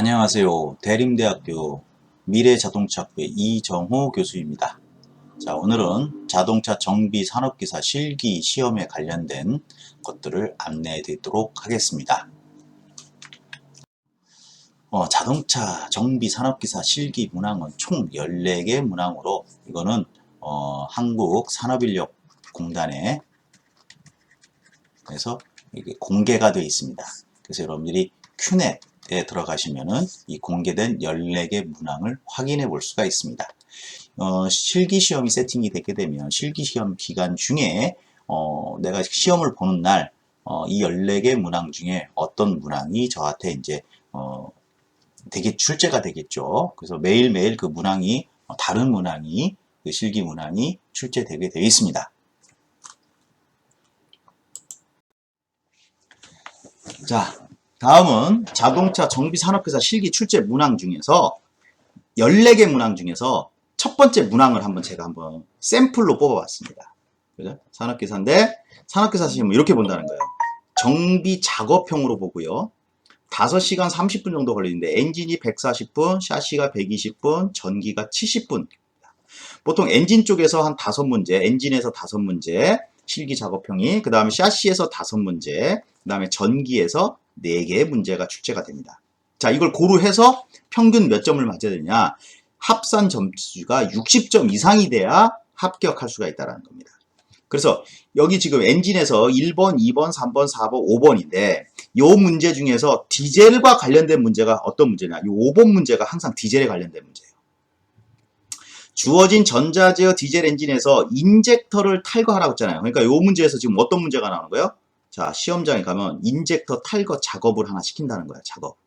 안녕하세요. 대림대학교 미래자동차학부의 이정호 교수입니다. 자, 오늘은 자동차 정비 산업기사 실기 시험에 관련된 것들을 안내해 드리도록 하겠습니다. 자동차 정비 산업기사 실기 문항은 총 14개 문항으로 이거는 한국산업인력공단에 그래서 이게 공개가 되어 있습니다. 그래서 여러분들이 큐넷에 들어가시면은 이 공개된 14개 문항을 확인해 볼 수가 있습니다. 실기시험이 세팅이 되게 되면 실기시험 기간 중에 내가 시험을 보는 날 이 14개 문항 중에 어떤 문항이 저한테 이제 되게 출제가 되겠죠. 그래서 매일매일 그 문항이 다른 문항이 그 실기 문항이 출제되게 되어 있습니다. 자, 다음은 자동차 정비산업회사 실기 출제 문항 중에서 14개 문항 중에서 첫 번째 문항을 제가 한번 샘플로 뽑아봤습니다. 그죠? 산업기사인데 산업기사 시험은 이렇게 본다는 거예요. 정비 작업형으로 보고요. 5시간 30분 정도 걸리는데 엔진이 140분, 샤시가 120분, 전기가 70분. 보통 엔진 쪽에서 한 5문제, 엔진에서 5문제, 실기 작업형이, 그 다음에 샤시에서 5문제, 그 다음에 전기에서 4개의 문제가 출제가 됩니다. 자, 이걸 고루해서 평균 몇 점을 맞아야 되냐? 합산 점수가 60점 이상이 돼야 합격할 수가 있다는 겁니다. 그래서 여기 지금 엔진에서 1번, 2번, 3번, 4번, 5번인데 이 문제 중에서 디젤과 관련된 문제가 어떤 문제냐? 이 5번 문제가 항상 디젤에 관련된 문제예요. 주어진 전자제어 디젤 엔진에서 인젝터를 탈거하라고 했잖아요. 그러니까 이 문제에서 지금 어떤 문제가 나오는 거예요? 자, 시험장에 가면 인젝터 탈거 작업을 하나 시킨다는 거야, 작업.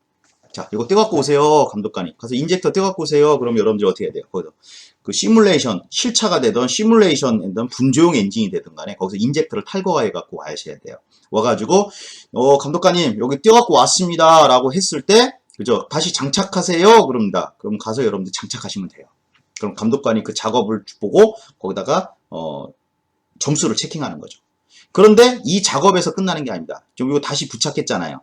자, 이거 떼갖고 오세요, 감독관이. 가서 인젝터 떼갖고 오세요. 그럼 여러분들이 어떻게 해야 돼요? 거기서 그 시뮬레이션, 실차가 되던 시뮬레이션이든 분조용 엔진이 되든 간에 거기서 인젝터를 탈거해갖고 와셔야 돼요. 와가지고, 감독관님, 여기 떼갖고 왔습니다. 라고 했을 때, 그죠? 다시 장착하세요. 그럽니다. 그럼 가서 여러분들 장착하시면 돼요. 그럼 감독관이 그 작업을 보고 거기다가 점수를 체킹하는 거죠. 그런데 이 작업에서 끝나는 게 아닙니다. 좀 이거 다시 부착했잖아요.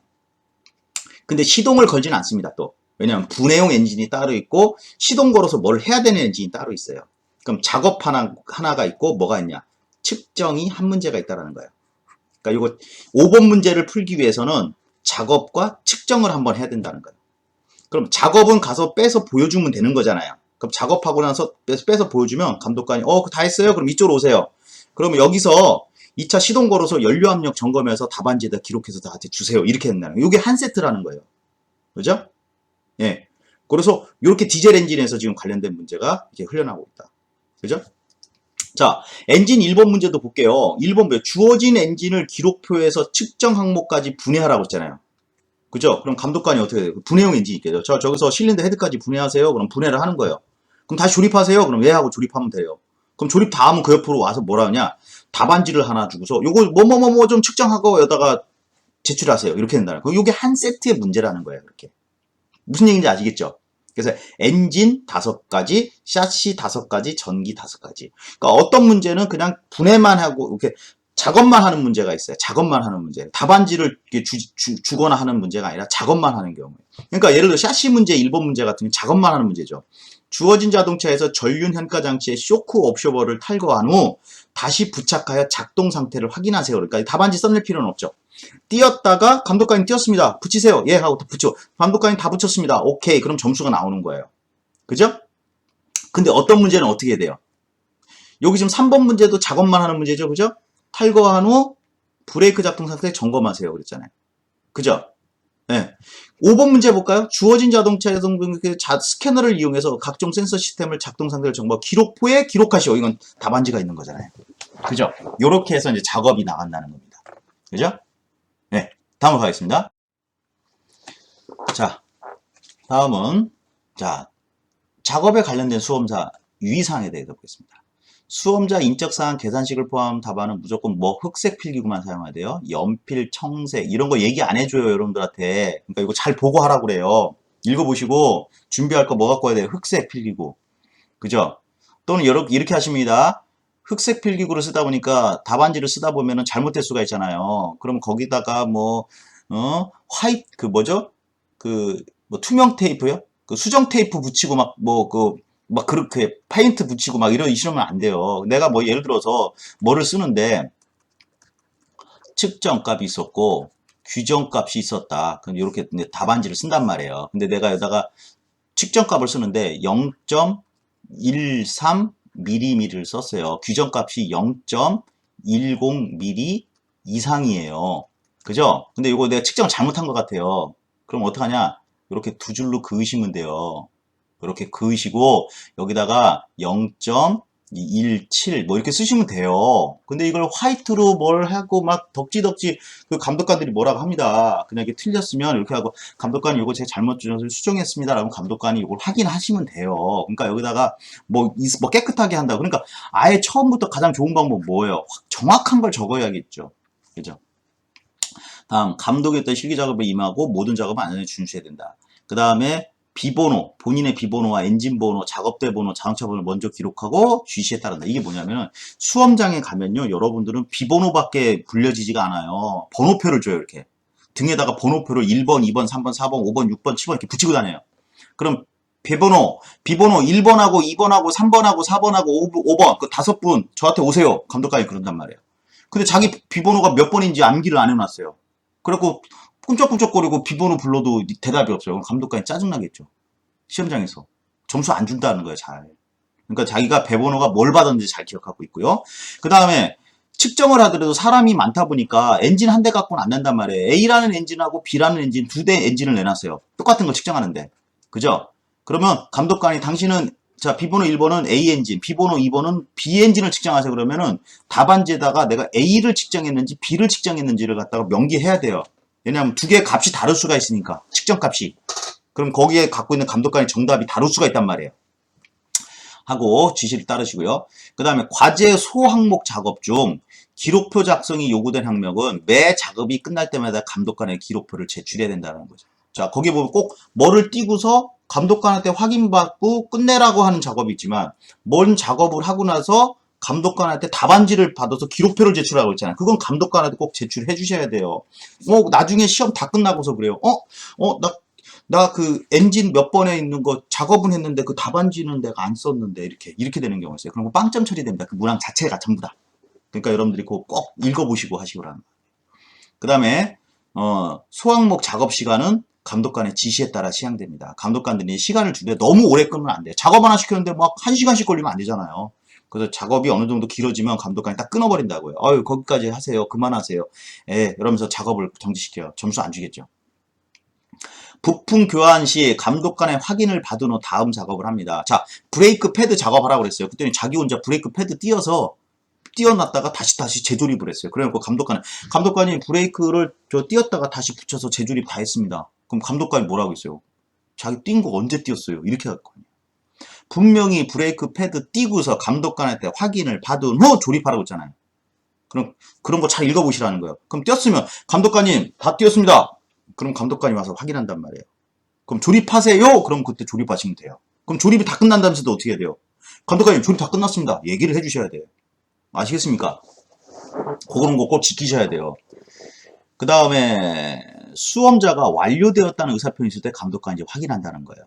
근데 시동을 걸지는 않습니다. 또 왜냐하면 분해용 엔진이 따로 있고 시동 걸어서 뭘 해야 되는 엔진이 따로 있어요. 그럼 작업 하나가 있고 뭐가 있냐? 측정이 한 문제가 있다라는 거예요. 그러니까 이거 5번 문제를 풀기 위해서는 작업과 측정을 한번 해야 된다는 거예요. 그럼 작업은 가서 빼서 보여주면 되는 거잖아요. 그럼 작업하고 나서 빼서 보여주면 감독관이 다 했어요? 그럼 이쪽으로 오세요. 그러면 여기서 2차 시동 걸어서 연료압력 점검해서 답안지에다 기록해서 나한테 주세요. 이렇게 된다는 거예요. 이게 한 세트라는 거예요. 그죠? 예. 그래서 이렇게 디젤 엔진에서 지금 관련된 문제가 이렇게 흘러나오고 있다. 그죠? 자, 엔진 1번 문제도 볼게요. 1번 뭐예요? 주어진 엔진을 기록표에서 측정 항목까지 분해하라고 했잖아요. 그죠? 그럼 감독관이 어떻게 돼요? 분해용 엔진이 있겠죠. 저기서 실린더 헤드까지 분해하세요. 그럼 분해를 하는 거예요. 그럼 다시 조립하세요. 그럼 왜 하고 조립하면 돼요. 그럼 조립 다 하면 그 옆으로 와서 뭐라 하냐? 답안지를 하나 주고서 요거 뭐뭐뭐 좀 측정하고 여기다가 제출하세요. 이렇게 된다는 거예요. 요게 한 세트의 문제라는 거예요. 이렇게. 무슨 얘기인지 아시겠죠? 그래서 엔진 5가지, 샤시 5가지, 전기 5가지. 그러니까 어떤 문제는 그냥 분해만 하고 이렇게 작업만 하는 문제가 있어요. 작업만 하는 문제. 답안지를 주거나 하는 문제가 아니라 작업만 하는 경우에. 그러니까 예를 들어 샤시 문제 1번 문제 같은 경우 작업만 하는 문제죠. 주어진 자동차에서 전륜 현가 장치의 쇼크 옵셔버를 탈거한 후 다시 부착하여 작동 상태를 확인하세요. 그러니까 답안지 써낼 필요는 없죠. 띄었다가 감독관님 띄었습니다. 붙이세요. 예 하고 붙여. 감독관님 다 붙였습니다. 오케이. 그럼 점수가 나오는 거예요. 그죠? 근데 어떤 문제는 어떻게 해야 돼요? 여기 지금 3번 문제도 작업만 하는 문제죠. 그죠? 탈거한 후 브레이크 작동 상태 점검하세요. 그랬잖아요. 그죠? 네. 5번 문제 볼까요? 주어진 자동차에서 스캐너를 이용해서 각종 센서 시스템을 작동 상태를 정보 기록부에 기록하시오. 이건 답안지가 있는 거잖아요. 그죠? 요렇게 해서 이제 작업이 나간다는 겁니다. 그죠? 네. 다음으로 가겠습니다. 자, 다음은, 작업에 관련된 수험사 유의사항에 대해서 보겠습니다. 수험자 인적사항 계산식을 포함한 답안은 무조건 흑색 필기구만 사용해야 돼요. 연필, 청색 이런 거 얘기 안 해줘요 여러분들한테. 그러니까 이거 잘 보고 하라고 그래요. 읽어보시고 준비할 거 뭐 갖고 와야 돼요? 흑색 필기구. 그죠? 또는 이렇게 하십니다. 흑색 필기구를 쓰다 보니까 답안지를 쓰다 보면은 잘못될 수가 있잖아요. 그럼 거기다가 화이트 뭐 투명 테이프요? 그 수정 테이프 붙이고 막 그렇게 페인트 붙이고 막 이러면 안 돼요. 내가 뭐 예를 들어서 뭐를 쓰는데 측정값이 있었고 규정값이 있었다. 그럼 이렇게 답안지를 쓴단 말이에요. 근데 내가 여기다가 측정값을 쓰는데 0.13mm를 썼어요. 규정값이 0.10mm 이상이에요. 그죠? 근데 이거 내가 측정을 잘못한 것 같아요. 그럼 어떡하냐? 이렇게 두 줄로 그으시면 돼요. 이렇게 그으시고 여기다가 0.17 뭐 이렇게 쓰시면 돼요. 근데 이걸 화이트로 뭘 하고 막 덕지덕지 그 감독관들이 뭐라고 합니다. 그냥 이게 틀렸으면 이렇게 하고 감독관이 이거 제가 잘못 수정했습니다. 라고 감독관이 이걸 확인하시면 돼요. 그러니까 여기다가 뭐 깨끗하게 한다. 그러니까 아예 처음부터 가장 좋은 방법은 뭐예요? 정확한 걸 적어야겠죠. 그죠? 다음, 감독에 따른 실기 작업에 임하고 모든 작업은 안전에 준수해야 된다. 그 다음에 비번호, 본인의 비번호와 엔진 번호, 작업대 번호, 자동차 번호를 먼저 기록하고 GC에 따른다. 이게 뭐냐면은 수험장에 가면요, 여러분들은 비번호밖에 불려지지가 않아요. 번호표를 줘요, 이렇게. 등에다가 번호표를 1번, 2번, 3번, 4번, 5번, 6번, 7번 이렇게 붙이고 다녀요. 그럼 비번호 1번하고 2번하고 3번하고 4번하고 5번, 그 5분 저한테 오세요. 감독관이 그런단 말이에요. 근데 자기 비번호가 몇 번인지 암기를 안 해놨어요. 그래갖고 꿈쩍꿈쩍거리고 비번호 불러도 대답이 없어요. 그럼 감독관이 짜증나겠죠. 시험장에서. 점수 안 준다는 거예요, 잘. 그러니까 자기가 배번호가 뭘 받았는지 잘 기억하고 있고요. 그 다음에 측정을 하더라도 사람이 많다 보니까 엔진 한 대 갖고는 안 된단 말이에요. A라는 엔진하고 B라는 엔진 두 대 엔진을 내놨어요. 똑같은 거 측정하는데. 그죠? 그러면 감독관이 당신은 자, 비번호 1번은 A 엔진, 비번호 2번은 B 엔진을 측정하세요. 그러면은 답안지에다가 내가 A를 측정했는지 B를 측정했는지를 갖다가 명기해야 돼요. 왜냐하면 두 개의 값이 다를 수가 있으니까. 측정값이. 그럼 거기에 갖고 있는 감독관의 정답이 다를 수가 있단 말이에요. 하고 지시를 따르시고요. 그 다음에 과제 소항목 작업 중 기록표 작성이 요구된 항목은 매 작업이 끝날 때마다 감독관의 기록표를 제출해야 된다는 거죠. 자, 거기 보면 꼭 뭐를 띄고서 감독관한테 확인받고 끝내라고 하는 작업이 있지만 뭔 작업을 하고 나서 감독관한테 답안지를 받아서 기록표를 제출하고 있잖아요. 그건 감독관한테 꼭 제출해 주셔야 돼요. 나중에 시험 다 끝나고서 그래요. 나 그 엔진 몇 번에 있는 거 작업은 했는데 그 답안지는 내가 안 썼는데 이렇게 되는 경우가 있어요. 그럼 거 빵점 처리됩니다. 그 문항 자체가 전부 다. 그러니까 여러분들이 그거 꼭 읽어보시고 하시고라는 거예요. 그 다음에 소항목 작업 시간은 감독관의 지시에 따라 시행됩니다. 감독관들이 시간을 주되 너무 오래 끌면 안 돼요. 작업 하나 시켰는데 막 1시간씩 걸리면 안 되잖아요. 그래서 작업이 어느 정도 길어지면 감독관이 딱 끊어버린다고요. 거기까지 하세요. 그만하세요. 이러면서 작업을 정지시켜요. 점수 안 주겠죠. 부품 교환 시 감독관의 확인을 받은 후 다음 작업을 합니다. 자, 브레이크 패드 작업하라고 그랬어요. 그때는 자기 혼자 브레이크 패드 띄워놨다가 다시 재조립을 했어요. 그래갖고 감독관이 브레이크를 띄웠다가 다시 붙여서 재조립 다 했습니다. 그럼 감독관이 뭐라고 했어요? 자기 띈 거 언제 띄웠어요? 이렇게 할 거예요. 분명히 브레이크 패드 띄고서 감독관한테 확인을 받은 후 조립하라고 했잖아요. 그럼 그런 거 잘 읽어보시라는 거예요. 그럼 띄었으면 감독관님 다 띄었습니다. 그럼 감독관이 와서 확인한단 말이에요. 그럼 조립하세요. 그럼 그때 조립하시면 돼요. 그럼 조립이 다 끝난다면서도 어떻게 해야 돼요? 감독관님 조립 다 끝났습니다. 얘기를 해주셔야 돼요. 아시겠습니까? 그런 거 꼭 지키셔야 돼요. 그 다음에 수험자가 완료되었다는 의사표현이 있을 때 감독관이 이제 확인한다는 거예요.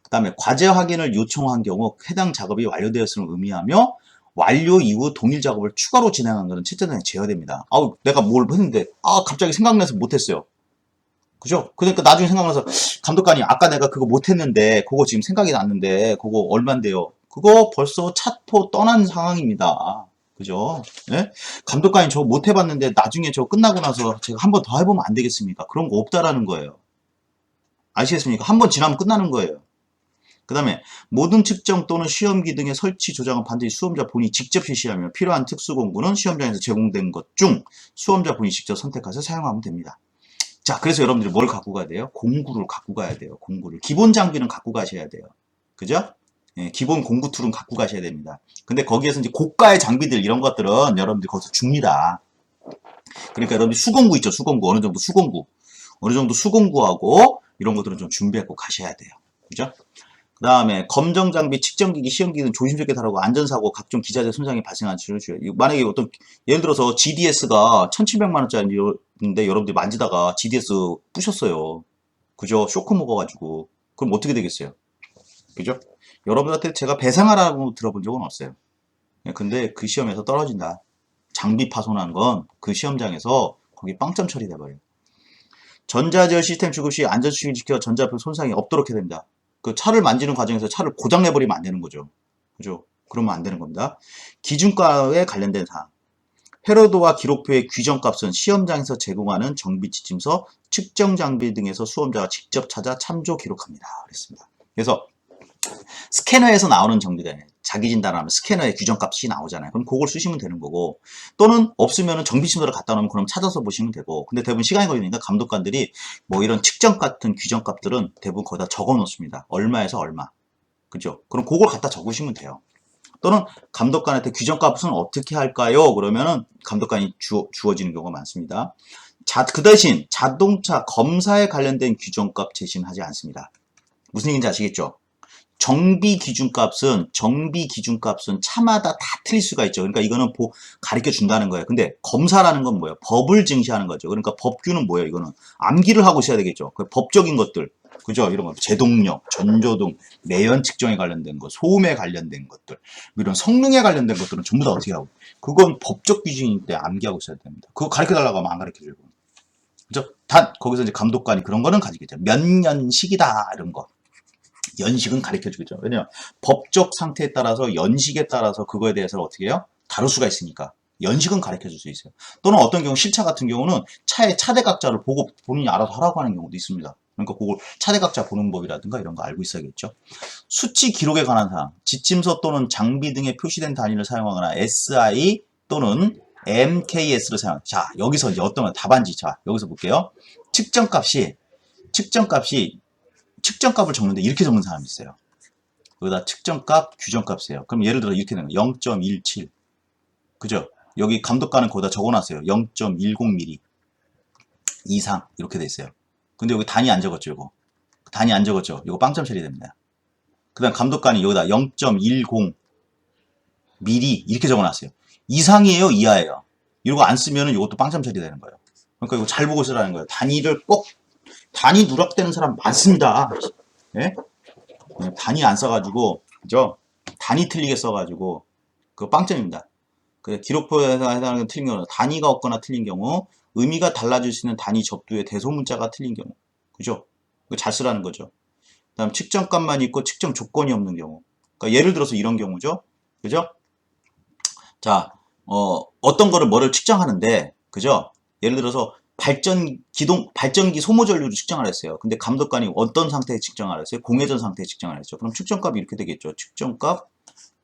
그 다음에 과제 확인을 요청한 경우 해당 작업이 완료되었음을 의미하며 완료 이후 동일 작업을 추가로 진행한 것은 채점장에 제어됩니다. 내가 뭘 했는데 갑자기 생각나서 못했어요. 그죠? 그러니까 나중에 생각나서 감독관이 아까 내가 그거 못했는데 그거 지금 생각이 났는데 그거 얼만데요? 그거 벌써 차포 떠난 상황입니다. 그죠? 네? 감독관이 저거 못 해봤는데 나중에 저거 끝나고 나서 제가 한 번 더 해보면 안 되겠습니까? 그런 거 없다라는 거예요. 아시겠습니까? 한 번 지나면 끝나는 거예요. 그 다음에 모든 측정 또는 시험기 등의 설치 조작은 반드시 수험자 본인이 직접 실시하며 필요한 특수공구는 시험장에서 제공된 것 중 수험자 본인이 직접 선택해서 사용하면 됩니다. 자, 그래서 여러분들이 뭘 갖고 가야 돼요? 공구를 갖고 가야 돼요. 공구를. 기본 장비는 갖고 가셔야 돼요. 그죠? 기본 공구 툴은 갖고 가셔야 됩니다. 근데 거기에서 이제 고가의 장비들 이런 것들은 여러분들이 거기서 줍니다. 그러니까 여러분들이 수공구 있죠. 수공구. 어느 정도 수공구. 어느 정도 수공구하고 이런 것들은 좀 준비하고 가셔야 돼요. 그죠? 그 다음에 검정 장비, 측정기기, 시험기기는 조심스럽게 다루고 안전사고, 각종 기자재 손상이 발생한 치료를 줘요. 만약에 예를 들어서 GDS가 1700만원짜리인데 여러분들이 만지다가 GDS 부셨어요. 그죠? 쇼크 먹어가지고. 그럼 어떻게 되겠어요? 그죠? 여러분한테 제가 배상하라고 들어본 적은 없어요. 근데 그 시험에서 떨어진다. 장비 파손한 건 그 시험장에서 거기 빵점 처리돼버려요. 전자제어 시스템 주급 시 안전수칙을 지켜 전자표 손상이 없도록 해야 됩니다. 그 차를 만지는 과정에서 차를 고장내버리면 안 되는 거죠. 그죠? 그러면 안 되는 겁니다. 기준가에 관련된 사항. 회로도와 기록표의 규정값은 시험장에서 제공하는 정비지침서, 측정 장비 등에서 수험자가 직접 찾아 참조 기록합니다. 그랬습니다. 그래서 스캐너에서 나오는 정비대 자기 진단하면 스캐너의 규정값이 나오잖아요. 그럼 그걸 쓰시면 되는 거고, 또는 없으면 정비심서를 갖다 놓으면 그럼 찾아서 보시면 되고, 근데 대부분 시간이 걸리니까 감독관들이 뭐 이런 측정 같은 규정값들은 대부분 거기다 적어 놓습니다. 얼마에서 얼마. 그죠? 그럼 그걸 갖다 적으시면 돼요. 또는 감독관한테 규정값은 어떻게 할까요? 그러면은 감독관이 주어지는 경우가 많습니다. 그 대신 자동차 검사에 관련된 규정값 제시는 하지 않습니다. 무슨 얘기인지 아시겠죠? 정비 기준값은 차마다 다 틀릴 수가 있죠. 그러니까 이거는 가르쳐 준다는 거예요. 근데 검사라는 건 뭐예요? 법을 증시하는 거죠. 그러니까 법규는 뭐예요? 이거는 암기를 하고 있어야 되겠죠. 그 법적인 것들, 그죠? 이런 거 제동력, 전조등, 매연 측정에 관련된 것, 소음에 관련된 것들, 이런 성능에 관련된 것들은 전부 다 어떻게 하고? 그건 법적 기준인데 암기하고 있어야 됩니다. 그거 가르쳐 달라고 하면 안 가르쳐 주고. 그죠? 단 거기서 이제 감독관이 그런 거는 가지겠죠. 몇 년식이다 이런 거. 연식은 가르쳐 주겠죠. 왜냐면 법적 상태에 따라서 연식에 따라서 그거에 대해서 어떻게 해요? 다룰 수가 있으니까. 연식은 가르쳐 줄 수 있어요. 또는 어떤 경우 실차 같은 경우는 차의 차대각자를 보고 본인이 알아서 하라고 하는 경우도 있습니다. 그러니까 그걸 차대각자 보는 법이라든가 이런 거 알고 있어야겠죠. 수치 기록에 관한 사항, 지침서 또는 장비 등에 표시된 단위를 사용하거나 SI 또는 MKS를 사용. 자, 여기서 이제 어떤 거 답안지. 자, 여기서 볼게요. 측정값이 측정값을 적는데 이렇게 적는 사람이 있어요. 여기다 측정값, 규정값이에요. 그럼 예를 들어 이렇게 되는 거예요. 0.17. 그죠? 여기 감독관은 거기다 적어놨어요. 0.10mm 이상 이렇게 돼 있어요. 근데 여기 단위 안 적었죠, 이거. 단위 안 적었죠. 이거 빵점 처리됩니다. 그 다음 감독관이 여기다 0.10mm 이렇게 적어놨어요. 이상이에요, 이하예요? 이거 안 쓰면 이것도 빵점 처리되는 거예요. 그러니까 이거 잘 보고 쓰라는 거예요. 단위 누락되는 사람 많습니다. 예? 단위 안 써가지고, 그죠? 단위 틀리게 써가지고, 그거 빵점입니다. 기록표에서 해당하는 틀린 경우, 단위가 없거나 틀린 경우, 의미가 달라질 수 있는 단위 접두의 대소문자가 틀린 경우, 그죠? 그거 잘 쓰라는 거죠. 그 다음 측정값만 있고 측정 조건이 없는 경우. 그러니까 예를 들어서 이런 경우죠. 그죠? 자, 어떤 거를 뭐를 측정하는데, 그죠? 예를 들어서 발전기 소모 전류를 측정을 했어요. 근데 감독관이 어떤 상태에 측정을 했어요? 공회전 상태에 측정을 했죠. 그럼 측정값이 이렇게 되겠죠. 측정값,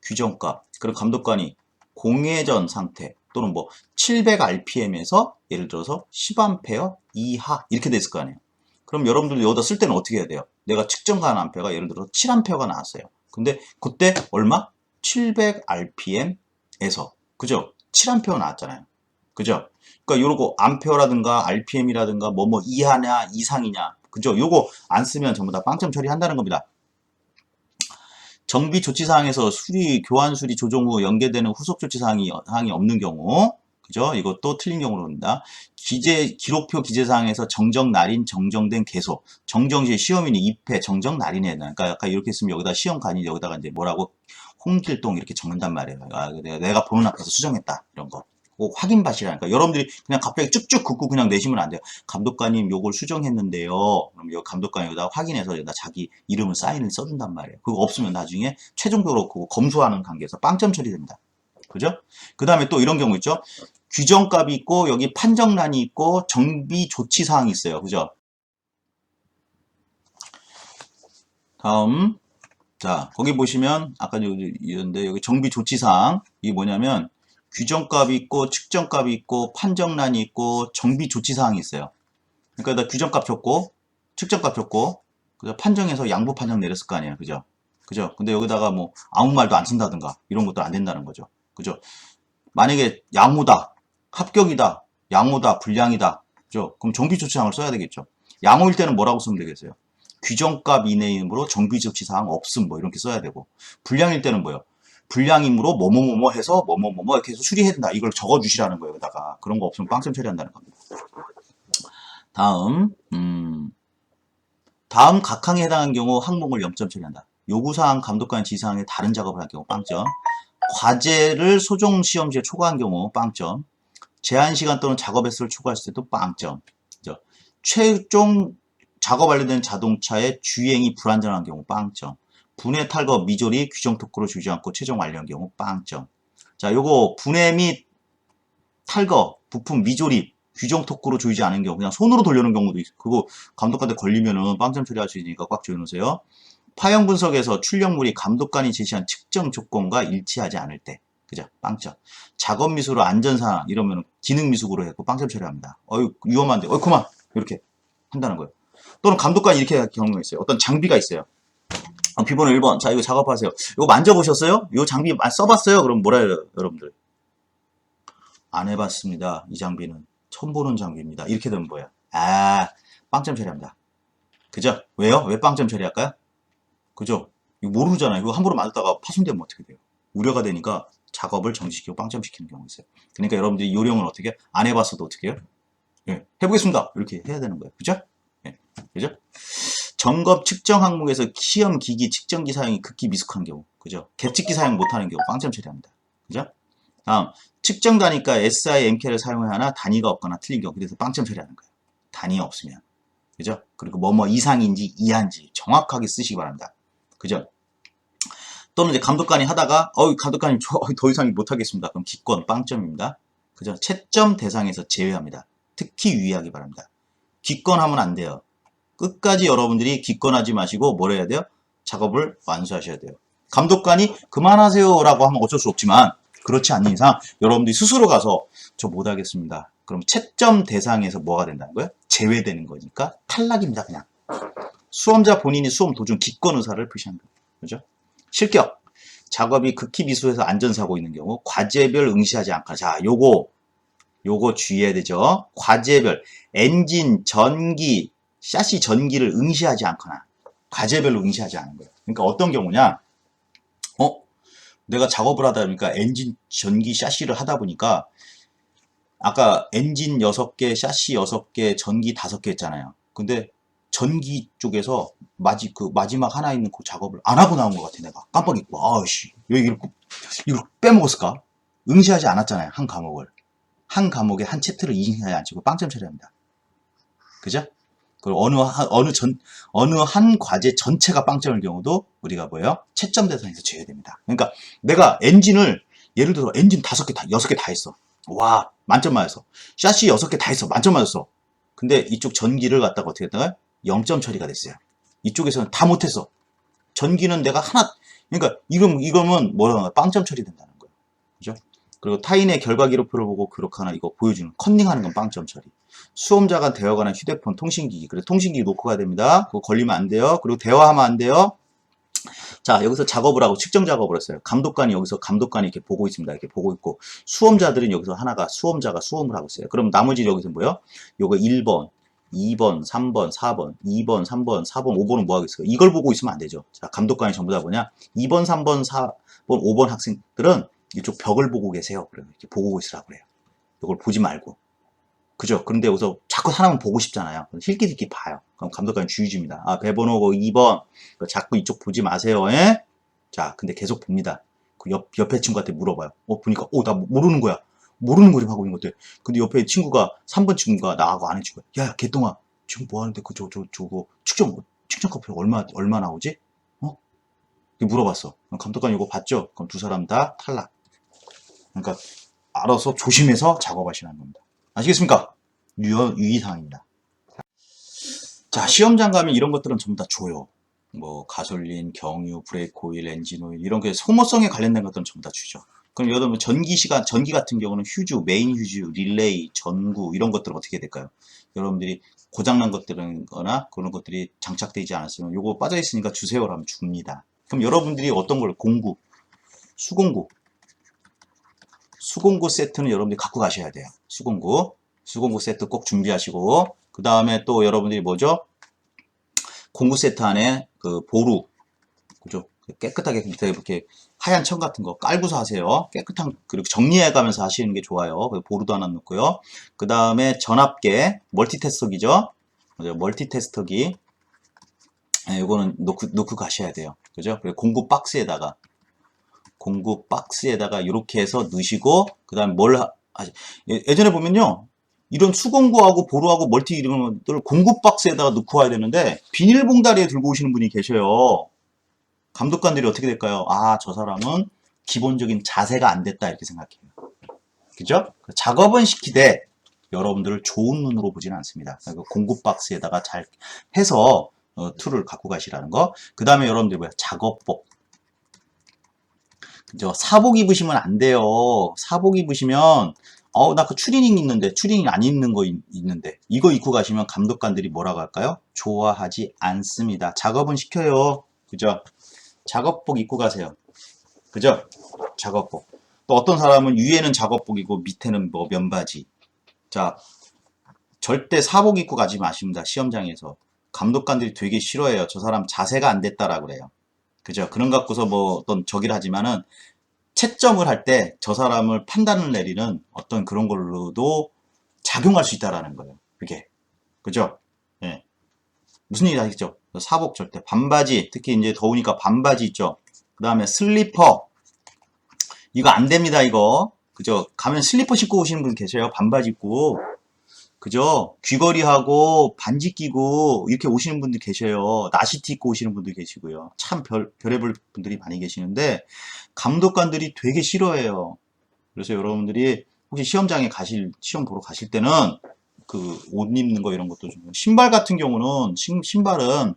규정값. 그럼 감독관이 공회전 상태 또는 뭐 700rpm에서 예를 들어서 10A 이하 이렇게 됐을 거 아니에요. 그럼 여러분들 여기다 쓸 때는 어떻게 해야 돼요? 내가 측정한 암페어가 예를 들어서 7A가 나왔어요. 근데 그때 얼마? 700rpm에서 그죠? 7A 나왔잖아요. 그죠? 그러니까 요거 암페어라든가 RPM이라든가 뭐 이하냐 이상이냐 그죠? 요거 안 쓰면 전부 다 빵점 처리한다는 겁니다. 정비 조치 사항에서 교환 수리 조정 후 연계되는 후속 조치 사항이 없는 경우 그죠? 이것도 틀린 경우로 봅니다. 기록표 기재 사항에서 정정 날인 정정된 개소 정정 시 시험인이 입회 정정 날인에 그러니까 아까 이렇게 쓰면 여기다 시험관이 여기다가 이제 뭐라고 홍길동 이렇게 적는단 말이에요. 아, 내가 보는 앞에서 수정했다 이런 거. 꼭 확인 받으시라니까. 여러분들이 그냥 갑자기 쭉쭉 긋고 그냥 내시면 안 돼요. 감독관님 요걸 수정했는데요. 그럼 요 감독관이 여기다 확인해서 여기다 자기 이름을 사인을 써준단 말이에요. 그거 없으면 나중에 최종적으로 그거 검수하는 관계에서 빵점 처리됩니다. 그죠? 그 다음에 또 이런 경우 있죠. 규정값이 있고 여기 판정란이 있고 정비 조치 사항이 있어요. 그죠? 다음 자 거기 보시면 아까 여기 정비 조치 사항 이게 뭐냐면 규정값이 있고 측정값이 있고 판정란이 있고 정비 조치 사항이 있어요. 그러니까 나 규정값 줬고 측정값 줬고 그래서 판정에서 양보 판정 내렸을 거 아니에요. 그죠? 그죠? 근데 여기다가 뭐 아무 말도 안 쓴다든가 이런 것도 안 된다는 거죠. 그죠? 만약에 양호다, 합격이다, 양호다, 불량이다. 그죠? 그럼 정비 조치 사항을 써야 되겠죠. 양호일 때는 뭐라고 쓰면 되겠어요? 규정값 이내이므로 정비 조치 사항 없음 뭐 이렇게 써야 되고 불량일 때는 뭐예요? 불량이므로 뭐뭐뭐뭐 해서 뭐뭐뭐뭐 이렇게 해서 수리해야 된다. 이걸 적어주시라는 거예요. 여기다가 그런 거 없으면 빵점 처리한다는 겁니다. 다음 다음 각 항에 해당하는 경우 항목을 0점 처리한다. 요구사항 감독관 지시사항에 다른 작업을 할 경우 빵점. 과제를 소정 시험지에 초과한 경우 빵점. 제한시간 또는 작업 횟수를 초과했을 때도 빵점. 그죠? 최종 작업 완료된 자동차의 주행이 불안전한 경우 빵점. 분해 탈거 미조리 규정 토크로 주지 않고 최종 완료한 경우 빵점. 자, 요거 분해 및 탈거 부품 미조립 규정 토크로 조이지 않은 경우 그냥 손으로 돌려놓은 경우도 있고 그거 감독관한테 걸리면은 빵점 처리할 수 있으니까 꽉 조여놓으세요. 파형 분석에서 출력물이 감독관이 제시한 측정 조건과 일치하지 않을 때 그죠? 빵점. 작업 미수로 안전사항 이러면 기능 미숙으로 해고 빵점 처리합니다. 어유 위험한데 그만 이렇게 한다는 거예요. 또는 감독관이 이렇게 경우가 있어요. 어떤 장비가 있어요. 비번호 1번 자 이거 작업하세요. 이거 만져보셨어요? 이 장비 써봤어요? 그럼 뭐라 해요 여러분들? 안 해봤습니다. 이 장비는 처음 보는 장비입니다. 이렇게 되면 뭐야? 빵점 처리합니다. 그죠? 왜요? 왜 빵점 처리할까요? 그죠? 이거 모르잖아요. 이거 함부로 맞았다가 파손되면 어떻게 돼요? 우려가 되니까 작업을 정지시키고 빵점 시키는 경우가 있어요. 그러니까 여러분들이 요령은 어떻게 안 해봤어도 어떻게 해요? 예, 해보겠습니다. 이렇게 해야 되는 거예요. 그죠? 예, 그죠? 점검 측정 항목에서 시험 기기 측정기 사용이 극히 미숙한 경우, 그죠? 객측기 사용 못하는 경우 빵점 처리합니다. 그죠? 다음 측정 단위가 SI, MK를 사용해야 하나 단위가 없거나 틀린 경우 그래서 빵점 처리하는 거예요. 단위 없으면 그죠? 그리고 뭐뭐 이상인지 이하인지 정확하게 쓰시기 바랍니다. 그죠? 또는 이제 감독관이 하다가 감독관님 더 이상 못하겠습니다. 그럼 기권 빵점입니다. 그죠? 채점 대상에서 제외합니다. 특히 유의하기 바랍니다. 기권하면 안 돼요. 끝까지 여러분들이 기권하지 마시고 뭘 해야 돼요? 작업을 완수하셔야 돼요. 감독관이 그만하세요 라고 하면 어쩔 수 없지만 그렇지 않는 이상 여러분들이 스스로 가서 저 못하겠습니다. 그럼 채점 대상에서 뭐가 된다는 거예요? 제외되는 거니까 탈락입니다. 그냥. 수험자 본인이 수험 도중 기권 의사를 표시한 거예요. 그죠? 실격. 작업이 극히 미수해서 안전사고 있는 경우 과제별 응시하지 않거나 자 요거 주의해야 되죠. 과제별 엔진, 전기, 샤시 전기를 응시하지 않거나 과제별로 응시하지 않은 거예요. 그러니까 어떤 경우냐 내가 작업을 하다 보니까 엔진, 전기, 샤시를 하다 보니까 아까 엔진 6개, 샤시 6개, 전기 5개 했잖아요. 근데 전기 쪽에서 마지막 하나 있는 그 작업을 안 하고 나온 것 같아 내가 깜빡 잊고 아씨 왜 이걸 빼먹었을까? 응시하지 않았잖아요. 한 과목에 한 챕터를 응시하지 않고 빵점 처리합니다. 그죠? 그리고 어느 한 과제 전체가 빵점일 경우도 우리가 뭐예요? 채점 대상에서 제외됩니다. 그러니까 내가 엔진을 예를 들어 엔진 5개 6개 다 했어. 와 만점 맞았어. 샤시 6개 다 했어. 만점 맞았어. 근데 이쪽 전기를 갖다가 어떻게 했다가 0점 처리가 됐어요. 이쪽에서는 다 못했어. 전기는 내가 하나 그러니까 이거면 뭐라 빵점 처리된다는 거예요. 그죠? 그리고 타인의 결과 기록표를 보고 기록하나 이거 보여주는 컨닝하는 건 빵점 처리. 수험자가 대화하는 휴대폰, 통신기기. 그래서 통신기기 놓고 가야 됩니다. 그거 걸리면 안 돼요. 그리고 대화하면 안 돼요. 자, 여기서 작업을 하고 측정 작업을 했어요. 감독관이 이렇게 보고 있습니다. 이렇게 보고 있고 수험자들은 여기서 수험자가 수험을 하고 있어요. 그럼 나머지 여기서 뭐예요? 요거 1번, 2번, 3번, 4번, 2번, 3번, 4번, 5번은 뭐 하겠어요? 이걸 보고 있으면 안 되죠. 자, 감독관이 전부 다 뭐냐? 2번, 3번, 4번, 5번 학생들은 이쪽 벽을 보고 계세요. 그래요. 이렇게 보고 있으라고 그래요. 이걸 보지 말고. 그죠? 그런데 여기서 자꾸 하나만 보고 싶잖아요. 힐끼들끼 봐요. 그럼 감독관이 주의 줍니다. 배번호 2번. 자꾸 이쪽 보지 마세요. 에? 자, 근데 계속 봅니다. 그 옆에 친구한테 물어봐요. 보니까, 나 모르는 거야. 모르는 거 좀 하고 있는 것들. 근데 옆에 친구가, 3번 친구가 나하고 아는 친구가, 야, 개똥아, 지금 뭐 하는데, 저거, 측정 커피 얼마 나오지? 물어봤어. 감독관이 이거 봤죠? 그럼 두 사람 다 탈락. 그러니까, 알아서 조심해서 작업하시라는 겁니다. 아시겠습니까? 유의사항입니다. 자, 시험장 가면 이런 것들은 전부 다 줘요. 뭐 가솔린, 경유, 브레이크 오일, 엔진 오일 이런 게 소모성에 관련된 것들은 전부 다 주죠. 그럼 여러분 전기 같은 경우는 휴즈, 메인 휴즈, 릴레이, 전구 이런 것들은 어떻게 될까요? 여러분들이 고장난 것들은 거나 그런 것들이 장착되지 않았으면 요거 빠져 있으니까 주세요라면 줍니다. 그럼 여러분들이 어떤 걸 수공구 세트는 여러분들이 갖고 가셔야 돼요. 수공구 세트 꼭 준비하시고 그 다음에 또 여러분들이 뭐죠? 공구 세트 안에 그 보루 그죠? 깨끗하게 밑에 이렇게 하얀 천 같은 거 깔고서 하세요. 깨끗한 그리고 정리해 가면서 하시는 게 좋아요. 보루도 하나 넣고요. 그 다음에 전압계 멀티테스터기죠. 멀티테스터기 요거는 놓고 가셔야 돼요. 그죠? 그리고 공구 박스에다가 이렇게 해서 넣으시고, 그 다음에 예전에 보면요. 이런 수공구하고 보루하고 멀티 이런 것들 공구 박스에다가 넣고 와야 되는데, 비닐봉다리에 들고 오시는 분이 계셔요. 감독관들이 어떻게 될까요? 아, 저 사람은 기본적인 자세가 안 됐다, 이렇게 생각해요. 그죠? 작업은 시키되, 여러분들을 좋은 눈으로 보지는 않습니다. 그러니까 공구 박스에다가 잘 해서, 툴을 갖고 가시라는 거. 그 다음에 여러분들 뭐야? 작업복. 그죠? 사복 입으시면 안 돼요. 사복 입으시면, 나 그 추리닝 있는데, 추리닝 안 입는 거 있는데, 이거 입고 가시면 감독관들이 뭐라고 할까요? 좋아하지 않습니다. 작업은 시켜요. 그죠? 작업복 입고 가세요. 그죠? 작업복. 또 어떤 사람은 위에는 작업복이고 밑에는 뭐 면바지. 자, 절대 사복 입고 가지 마십니다. 시험장에서. 감독관들이 되게 싫어해요. 저 사람 자세가 안 됐다라고 그래요. 그죠? 그런 갖고서 뭐 어떤 저기를 하지만은 채점을 할 때 저 사람을 판단을 내리는 어떤 그런 걸로도 작용할 수 있다라는 거예요. 그게. 그죠? 예. 무슨 얘기 아시죠? 사복 절대. 반바지. 특히 이제 더우니까 반바지 있죠? 그 다음에 슬리퍼. 이거 안 됩니다, 이거. 그죠? 가면 슬리퍼 신고 오시는 분 계세요. 반바지 입고. 그죠? 귀걸이하고 반지 끼고 이렇게 오시는 분들 계셔요. 나시티 입고 오시는 분들 계시고요. 참 별의별 분들이 많이 계시는데 감독관들이 되게 싫어해요. 그래서 여러분들이 혹시 시험 보러 가실 때는 그 옷 입는 거 이런 것도 좀 신발 같은 경우는 신발은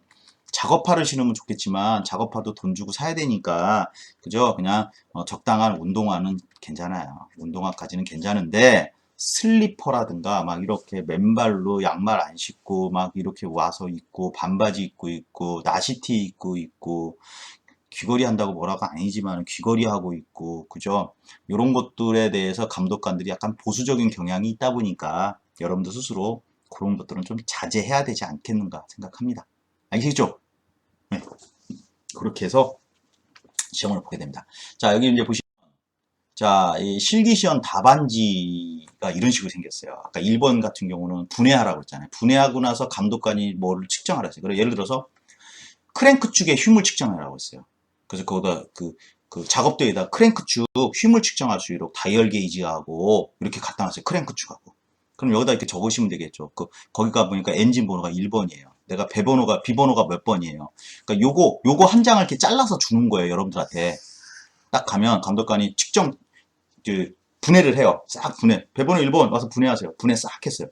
작업화를 신으면 좋겠지만 작업화도 돈 주고 사야 되니까 그죠? 그냥 적당한 운동화는 괜찮아요. 운동화까지는 괜찮은데 슬리퍼라든가 막 이렇게 맨발로 양말 안 신고 막 이렇게 와서 입고 반바지 입고 나시티 입고 귀걸이 한다고 뭐라고 아니지만 귀걸이 하고 있고 그죠? 이런 것들에 대해서 감독관들이 약간 보수적인 경향이 있다 보니까 여러분들 스스로 그런 것들은 좀 자제해야 되지 않겠는가 생각합니다. 알겠죠? 네. 그렇게 해서 시험을 보게 됩니다. 자, 여기 이제 보시면 자, 이 실기시험 답안지가 이런 식으로 생겼어요. 아까 1번 같은 경우는 분해하라고 했잖아요. 분해하고 나서 감독관이 뭐를 측정하라 했어요. 그래서 예를 들어서 크랭크 축의 흉물 측정하라고 했어요. 그래서 거기다 그 작업대에다 크랭크 축 흉물 측정할 수 있도록 다이얼 게이지하고 이렇게 갖다 놨어요. 크랭크 축하고. 그럼 여기다 이렇게 적으시면 되겠죠. 거기가 보니까 엔진 번호가 1번이에요. 내가 비번호가 몇 번이에요. 그러니까 요거 한 장을 이렇게 잘라서 주는 거예요. 여러분들한테. 딱 가면 감독관이 측정, 분해를 해요. 싹 분해. 배번호 1번 와서 분해하세요. 분해 싹 했어요.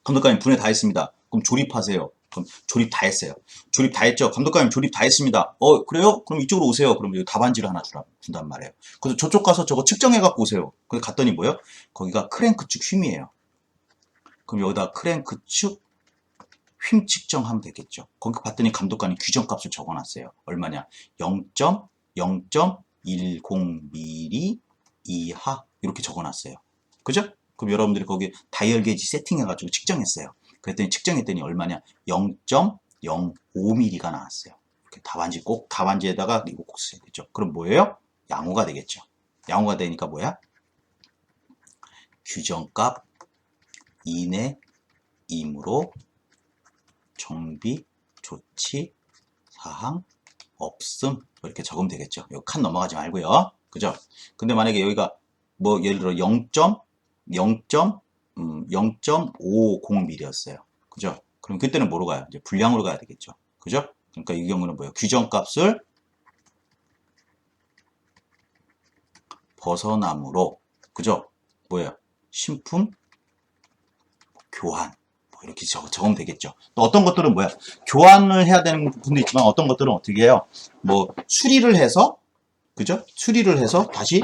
감독관님 분해 다 했습니다. 그럼 조립하세요. 그럼 조립 다 했어요. 조립 다 했죠? 감독관님 조립 다 했습니다. 그래요? 그럼 이쪽으로 오세요. 그럼 여기 답안지를 하나 준단 말이에요. 그래서 저쪽 가서 저거 측정해갖고 오세요. 그래서 갔더니 뭐예요? 거기가 크랭크 축 휨이에요. 그럼 여기다 크랭크 축 휨 측정하면 되겠죠. 거기 봤더니 감독관이 규정값을 적어놨어요. 얼마냐? 0.10mm 이하 이렇게 적어놨어요. 그죠? 그럼 여러분들이 거기 다이얼 게이지 세팅해가지고 측정했어요. 그랬더니 측정했더니 얼마냐? 0.05mm가 나왔어요. 이렇게 답안지에다가 이거 꼭 쓰셔야 되죠. 그럼 뭐예요? 양호가 되겠죠. 양호가 되니까 뭐야? 규정값 이내이므로 정비 조치 사항 없음 이렇게 적으면 되겠죠. 여기 칸 넘어가지 말고요. 그죠? 근데 만약에 여기가 뭐 예를 들어 0.50mm였어요. 그죠? 그럼 그때는 뭐로 가요? 이제 분량으로 가야 되겠죠. 그죠? 그러니까 이 경우는 뭐예요? 규정값을 벗어남으로 그죠? 뭐예요? 신품 교환 이렇게 적으면 되겠죠. 또 어떤 것들은 뭐야? 교환을 해야 되는 부분도 있지만 어떤 것들은 어떻게 해요? 뭐 수리를 해서 그죠? 수리를 해서 다시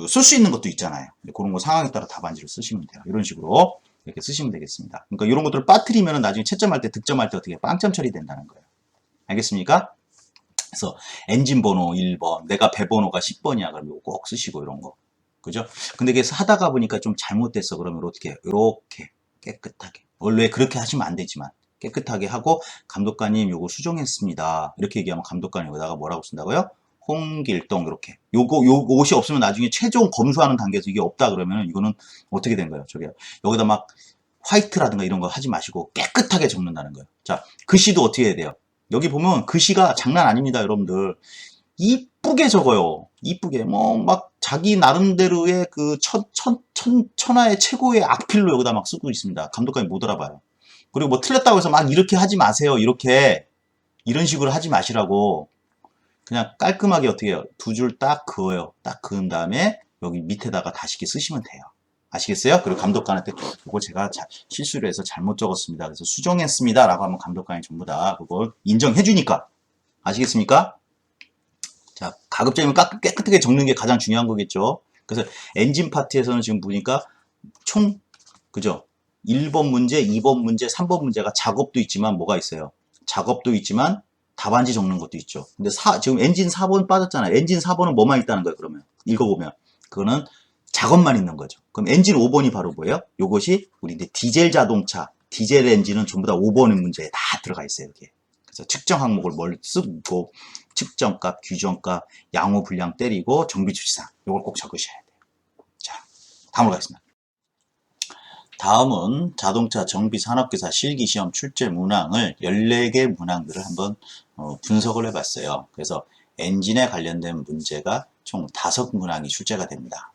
쓸 수 있는 것도 있잖아요. 그런 거 상황에 따라 답안지를 쓰시면 돼요. 이런 식으로 이렇게 쓰시면 되겠습니다. 그러니까 이런 것들을 빠뜨리면 나중에 채점할 때 득점할 때 어떻게 빵점 처리된다는 거예요. 알겠습니까? 그래서 엔진 번호 1번, 내가 배 번호가 10번이야. 그러면 꼭 쓰시고 이런 거. 그죠? 근데 이게 하다가 보니까 좀 잘못됐어. 그러면 어떻게 이렇게 깨끗하게. 원래 그렇게 하시면 안 되지만 깨끗하게 하고 감독관님 요거 수정했습니다. 이렇게 얘기하면 감독관이 여기다가 뭐라고 쓴다고요? 홍길동 이렇게. 요 옷이 없으면 나중에 최종 검수하는 단계에서 이게 없다 그러면 이거는 어떻게 된 거예요? 여기다 막 화이트라든가 이런 거 하지 마시고 깨끗하게 적는다는 거예요. 자, 글씨도 어떻게 해야 돼요? 여기 보면 글씨가 장난 아닙니다, 여러분들. 이쁘게 적어요. 이쁘게. 뭐, 막, 자기 나름대로의 그 천하의 최고의 악필로 여기다 막 쓰고 있습니다. 감독관이 못 알아봐요. 그리고 뭐 틀렸다고 해서 막 이렇게 하지 마세요. 이렇게. 이런 식으로 하지 마시라고. 그냥 깔끔하게 어떻게 해요? 두 줄 딱 그어요. 딱 그은 다음에 여기 밑에다가 다시게 쓰시면 돼요. 아시겠어요? 그리고 감독관한테 이거 제가 실수를 해서 잘못 적었습니다. 그래서 수정했습니다. 라고 하면 감독관이 전부 다 그걸 인정해 주니까. 아시겠습니까? 자, 가급적이면 깨끗하게 적는 게 가장 중요한 거겠죠. 그래서 엔진 파트에서는 지금 보니까 총, 그죠? 1번 문제, 2번 문제, 3번 문제가 작업도 있지만 뭐가 있어요? 작업도 있지만 답안지 적는 것도 있죠. 근데 지금 엔진 4번 빠졌잖아요. 엔진 4번은 뭐만 있다는 거예요, 그러면. 읽어보면. 그거는 작업만 있는 거죠. 그럼 엔진 5번이 바로 뭐예요? 요것이 우리 이제 디젤 자동차, 디젤 엔진은 전부 다 5번의 문제에 다 들어가 있어요, 여기에. 그래서 측정 항목을 뭘 쓰고, 측정값, 규정값, 양호 분량 때리고, 정비 주시사항. 요걸 꼭 적으셔야 돼요. 자, 다음으로 가겠습니다. 다음은 자동차 정비산업기사 실기시험 출제 문항을 14개 문항들을 한번 분석을 해봤어요. 그래서 엔진에 관련된 문제가 총 5문항이 출제가 됩니다.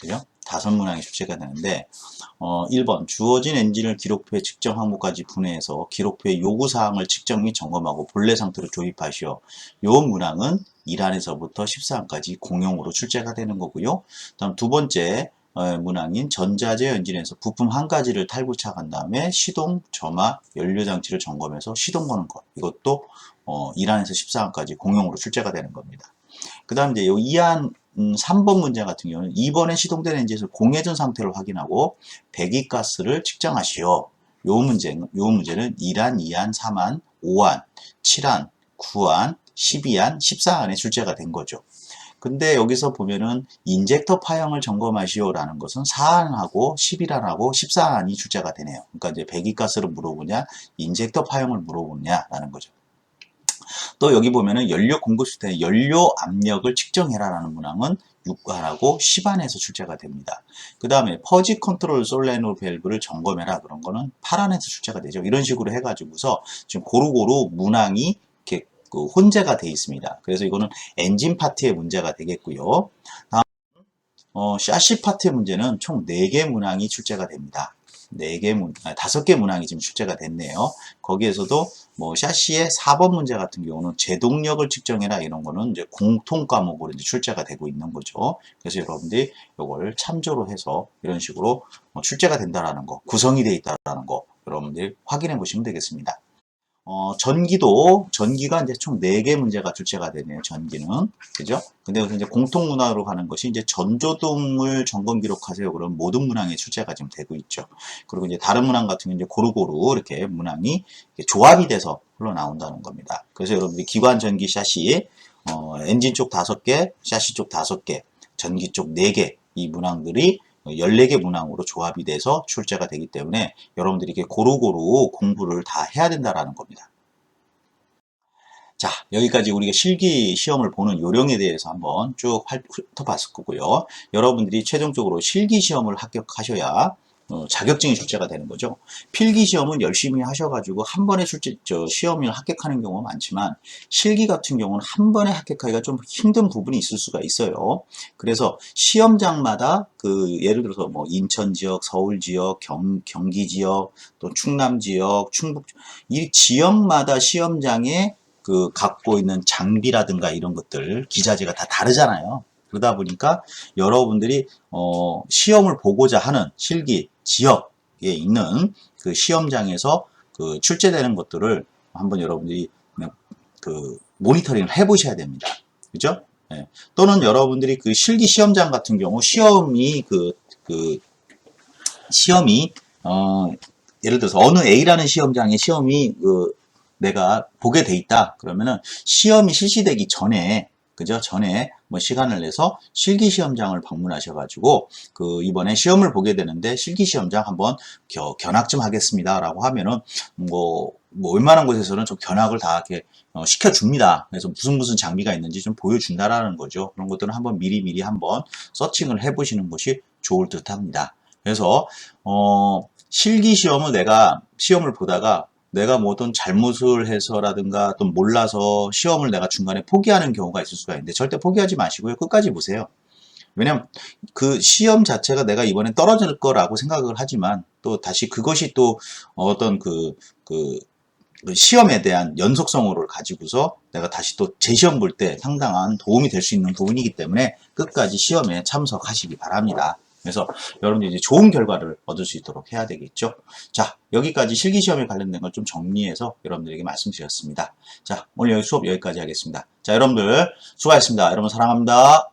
그죠? 5문항이 출제가 되는데 1번 주어진 엔진을 기록표의 측정 항목까지 분해해서 기록표의 요구사항을 측정 및 점검하고 본래 상태로 조립하시오. 요 문항은 1항에서부터 14항까지 공용으로 출제가 되는 거고요. 다음 두 번째 문항인 전자제 엔진에서 부품 한 가지를 탈부착한 다음에 시동, 점화, 연료장치를 점검해서 시동 거는 것. 이것도 1항에서 14항까지 공용으로 출제가 되는 겁니다. 그 다음 이제 요 2항 3번 문제 같은 경우는 2번에 시동된 엔진에서 공회전 상태를 확인하고 배기가스를 측정하시오. 요 문제는 1항, 2항, 3항, 5항, 7항, 9항, 12항, 14항에 출제가 된 거죠. 근데 여기서 보면은 인젝터 파형을 점검하시오라는 것은 4항하고 11항하고 14항이 출제가 되네요. 그러니까 이제 배기가스를 물어보냐, 인젝터 파형을 물어보냐라는 거죠. 또 여기 보면은 연료 공급 시스템 연료 압력을 측정해라라는 문항은 6항하고 10항에서 출제가 됩니다. 그 다음에 퍼지 컨트롤 솔레노 밸브를 점검해라 그런 거는 8항에서 출제가 되죠. 이런 식으로 해가지고서 지금 고루고루 문항이 이렇게 혼재가 되어 있습니다. 그래서 이거는 엔진 파트의 문제가 되겠고요. 다음 샤시 파트의 문제는 총 4개 문항이 출제가 됩니다. 5개 문항이 지금 출제가 됐네요. 거기에서도 뭐 샤시의 4번 문제 같은 경우는 제동력을 측정해라 이런 거는 이제 공통 과목으로 이제 출제가 되고 있는 거죠. 그래서 여러분들이 이걸 참조로 해서 이런 식으로 출제가 된다라는 거, 구성이 되어 있다라는 거 여러분들이 확인해 보시면 되겠습니다. 전기가 이제 총 4개 문제가 출제가 되네요. 전기는. 그죠? 근데 이제 공통 문항으로 가는 것이 이제 전조등을 점검 기록하세요. 그럼 모든 문항에 출제가 지금 되고 있죠. 그리고 이제 다른 문항 같은 경우는 이제 고루고루 이렇게 문항이 조합이 돼서 흘러나온다는 겁니다. 그래서 여러분들이 기관 전기 샤시, 엔진 쪽 5개, 샤시 쪽 5개, 전기 쪽 4개, 이 문항들이 14개 문항으로 조합이 돼서 출제가 되기 때문에 여러분들이 이렇게 고루고루 공부를 다 해야 된다라는 겁니다. 자, 여기까지 우리가 실기 시험을 보는 요령에 대해서 한번 쭉 훑어봤을 거고요. 여러분들이 최종적으로 실기 시험을 합격하셔야 자격증이 출제가 되는 거죠. 필기 시험은 열심히 하셔가지고 한 번에 시험을 합격하는 경우가 많지만 실기 같은 경우는 한 번에 합격하기가 좀 힘든 부분이 있을 수가 있어요. 그래서 시험장마다 예를 들어서 뭐 인천 지역, 서울 지역, 경기 지역, 또 충남 지역, 충북 이 지역마다 시험장에 갖고 있는 장비라든가 이런 것들 기자재가 다 다르잖아요. 그러다 보니까 여러분들이 시험을 보고자 하는 실기 지역에 있는 그 시험장에서 출제되는 것들을 한번 여러분들이 모니터링을 해보셔야 됩니다. 그죠? 네. 또는 여러분들이 그 실기 시험장 같은 경우 시험이 예를 들어서 어느 A라는 시험장의 시험이 내가 보게 돼 있다. 그러면은 시험이 실시되기 전에 그죠? 전에 뭐 시간을 내서 실기 시험장을 방문하셔가지고 이번에 시험을 보게 되는데 실기 시험장 한번 견학 좀 하겠습니다라고 하면은 뭐 웬만한 곳에서는 좀 견학을 다 이렇게 시켜줍니다. 그래서 무슨 장비가 있는지 좀 보여준다라는 거죠. 그런 것들은 한번 미리 한번 서칭을 해보시는 것이 좋을 듯합니다. 그래서 실기 시험은 내가 시험을 보다가 내가 뭐 어떤 잘못을 해서라든가 또 몰라서 시험을 내가 중간에 포기하는 경우가 있을 수가 있는데 절대 포기하지 마시고요. 끝까지 보세요. 왜냐면 그 시험 자체가 내가 이번엔 떨어질 거라고 생각을 하지만 또 다시 그것이 또 어떤 그 시험에 대한 연속성을 가지고서 내가 다시 또 재시험 볼 때 상당한 도움이 될 수 있는 부분이기 때문에 끝까지 시험에 참석하시기 바랍니다. 그래서 여러분들이 이제 좋은 결과를 얻을 수 있도록 해야 되겠죠. 자, 여기까지 실기시험에 관련된 걸 좀 정리해서 여러분들에게 말씀드렸습니다. 자, 오늘 여기 수업 여기까지 하겠습니다. 자, 여러분들 수고하셨습니다. 여러분 사랑합니다.